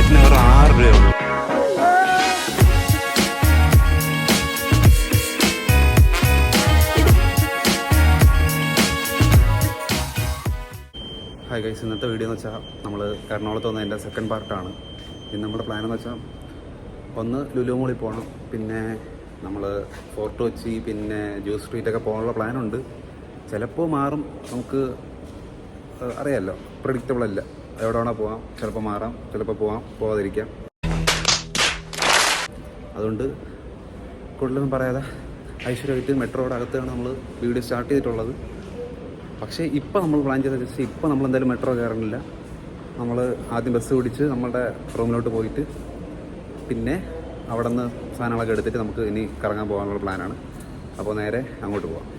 ടിക്കറ്റിന് വെറും 6 രൂപയുള്ളൂ. ഹായ് ഗൈസ്, ഇന്നത്തെ വീഡിയോ എന്ന് വെച്ചാൽ നമ്മൾ എറണാകുളത്ത് വന്നതിൻ്റെ സെക്കൻഡ് പാർട്ടാണ്. ഇന്ന് നമ്മുടെ പ്ലാൻ എന്ന് വെച്ചാൽ ഒന്ന് ലുലു മോളിൽ പോകണം, പിന്നെ നമ്മൾ ഫോർട്ട് കൊച്ചി, പിന്നെ ജ്യൂസ് സ്ട്രീറ്റൊക്കെ പോകാനുള്ള പ്ലാനുണ്ട്. ചിലപ്പോൾ മാറും, നമുക്ക് അറിയാമല്ലോ, പ്രെഡിക്റ്റബിൾ അല്ല. എവിടെ വേണോ പോകാം, ചിലപ്പോൾ മാറാം, ചിലപ്പോൾ പോകാം, പോകാതിരിക്കാം. അതുകൊണ്ട് കൂടുതലൊന്നും പറയാതെ ഐശ്വര്യമായിട്ട് മെട്രോയുടെ അകത്താണ് നമ്മൾ വീഡിയോ സ്റ്റാർട്ട് ചെയ്തിട്ടുള്ളത്. പക്ഷേ ഇപ്പോൾ നമ്മൾ പ്ലാൻ ചെയ്ത വെച്ചാൽ ഇപ്പോൾ നമ്മൾ എന്തായാലും മെട്രോ കയറണില്ല. നമ്മൾ ആദ്യം ബസ് പിടിച്ച് നമ്മളുടെ റൂമിലോട്ട് പോയിട്ട് പിന്നെ അവിടെ നിന്ന് സാധനങ്ങളൊക്കെ എടുത്തിട്ട് നമുക്ക് ഇനി കറങ്ങാൻ പോകാനുള്ള പ്ലാനാണ്. അപ്പോൾ നേരെ അങ്ങോട്ട് പോകാം.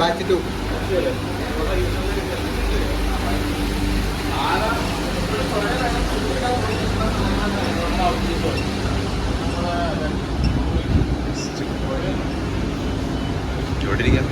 Batch 2. ചോട്ടിരിക്കാം.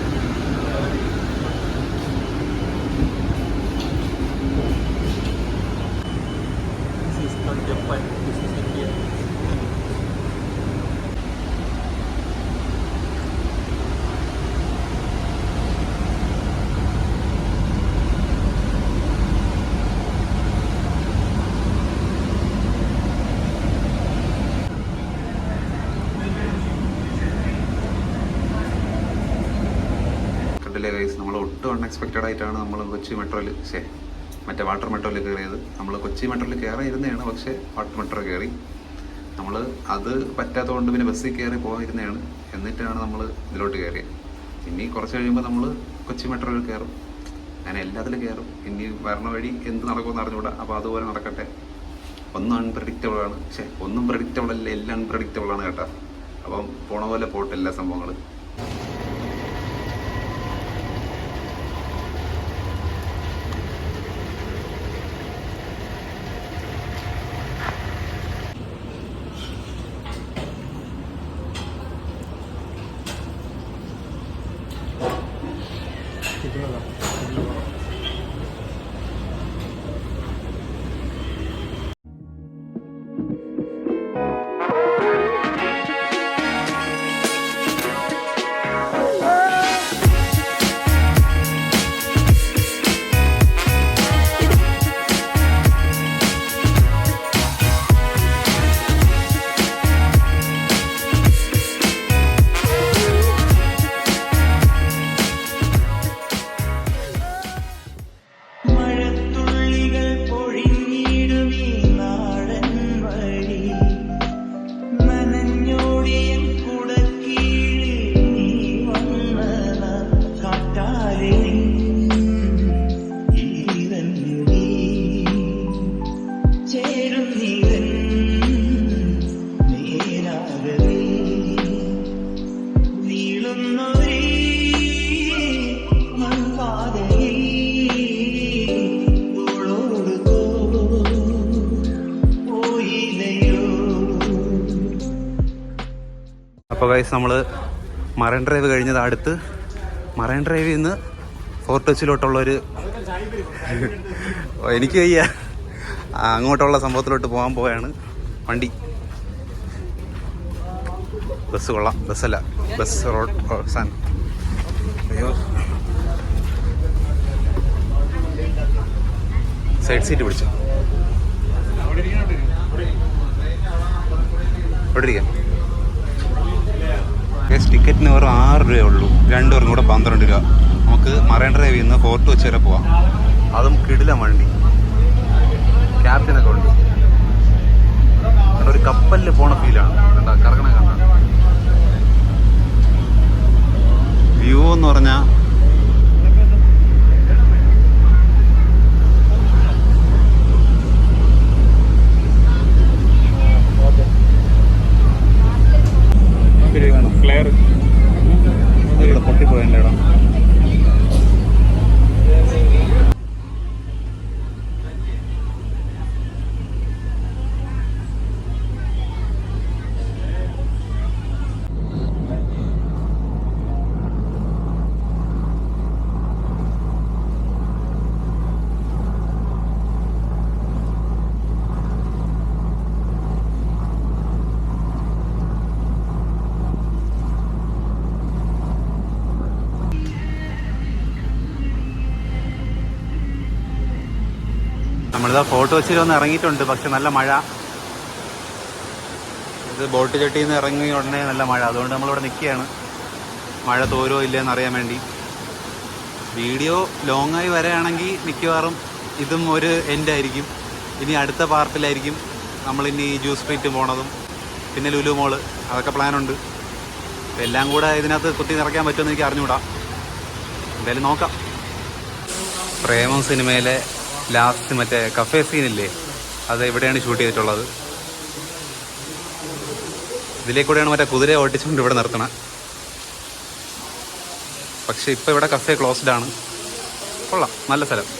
നമ്മൾ ഒട്ടും അൺഎക്സ്പെക്റ്റഡ് ആയിട്ടാണ് നമ്മൾ കൊച്ചി മെട്രോയിൽ മറ്റേ വാട്ടർ മെട്രോയിൽ കയറിയത്. നമ്മൾ കൊച്ചി മെട്രോയിൽ കയറിയിരുന്നതാണ്, പക്ഷേ വാട്ടർ മെട്രോ കയറി. നമ്മൾ അത് പറ്റാത്തതുകൊണ്ട് പിന്നെ ബസ്സിൽ കയറി പോകാതിരുന്നതാണ്. എന്നിട്ടാണ് നമ്മൾ ഇതിലോട്ട് കയറിയത്. ഇനി കുറച്ച് കഴിയുമ്പോൾ നമ്മൾ കൊച്ചി മെട്രോയിൽ കയറും. അങ്ങനെ എല്ലാത്തിലും കയറും. ഇനി വരണ വഴി എന്ത് നടക്കുമെന്ന് അറിഞ്ഞുകൂടാ. അപ്പോൾ അതുപോലെ നടക്കട്ടെ. ഒന്നും അൺപ്രഡിക്റ്റബിൾ ആണ്, ഒന്നും പ്രഡിക്റ്റബിൾ അല്ല, എല്ലാം അൺപ്രഡിക്റ്റബിൾ ആണ് കേട്ടോ. അപ്പം പോണ പോലെ പോട്ടെ എല്ലാ സംഭവങ്ങൾ. അപ്പോൾ ഗൈസ്, നമ്മൾ മറൈൻ ഡ്രൈവ് കഴിഞ്ഞത് അടുത്ത് മറൈൻ ഡ്രൈവിൽ നിന്ന് ഫോർട്ട് കൊച്ചിയിലോട്ടുള്ളൊരു എനിക്ക് വയ്യ അങ്ങോട്ടുള്ള സംഭവത്തിലോട്ട് പോകാൻ പോവുകയാണ്. വണ്ടി ബസ് കൊള്ളാം, ബസ്സല്ല, ബസ് റോഡ് സാൻ. അയ്യോ, സൈഡ് സീറ്റ് പിടിച്ചു. ഇവിടെ ഇരിക്കാം. ടിക്കറ്റിന് വെറും 6 രൂപയുള്ളൂ. 2 പേർക്കും കൂടെ 12 രൂപ. നമുക്ക് മറൈൻ ഡ്രൈവിൽ നിന്ന് ഫോർട്ട് കൊച്ചി വരെ പോവാം. അതും കിടിലം വണ്ടി, ക്യാപ്റ്റനൊക്കെ ഉണ്ട്. ഒരു കപ്പലിൽ പോണ ഫീലാണ്. കണ്ട കറങ്ങണ കണ്ട വ്യൂ എന്ന് പറഞ്ഞാൽ വേണ്ടടാ. നമ്മളിതാ ഫോട്ടോ വെച്ചിട്ട് വന്ന് ഇറങ്ങിയിട്ടുണ്ട്. പക്ഷെ നല്ല മഴ. ഇത് ബോട്ട് ചട്ടിയിൽ നിന്ന് ഇറങ്ങി ഉടനെ നല്ല മഴ. അതുകൊണ്ട് നമ്മളിവിടെ നിൽക്കുകയാണ്, മഴ തോരോ ഇല്ലയെന്ന് അറിയാൻ വേണ്ടി. വീഡിയോ ലോങ്ങായി വരികയാണെങ്കിൽ മിക്കവാറും ഇതും ഒരു എൻഡായിരിക്കും. ഇനി അടുത്ത പാർട്ടിലായിരിക്കും നമ്മളിനി ജ്യൂസ് സ്ട്രീറ്റ് പോണതും പിന്നെ ലുലു മോള്, അതൊക്കെ പ്ലാനുണ്ട്. എല്ലാം കൂടെ ഇതിനകത്ത് കുത്തി നിറയ്ക്കാൻ പറ്റുമെന്ന് എനിക്ക് അറിഞ്ഞുകൂടാ. എന്തായാലും നോക്കാം. പ്രേമം സിനിമയിലെ ലാസ്റ്റ് മറ്റേ കഫേ സീനില്ലേ, അത് എവിടെയാണ് ഷൂട്ട് ചെയ്തിട്ടുള്ളത്. ഇതിലേക്കൂടെയാണ് മറ്റേ കുതിരയെ ഓട്ടിച്ചുകൊണ്ട് ഇവിടെ നിർത്തണം. പക്ഷെ ഇപ്പോൾ ഇവിടെ കഫേ ക്ലോസ്ഡ് ആണ്. കൊള്ളാം, നല്ല സ്ഥലം.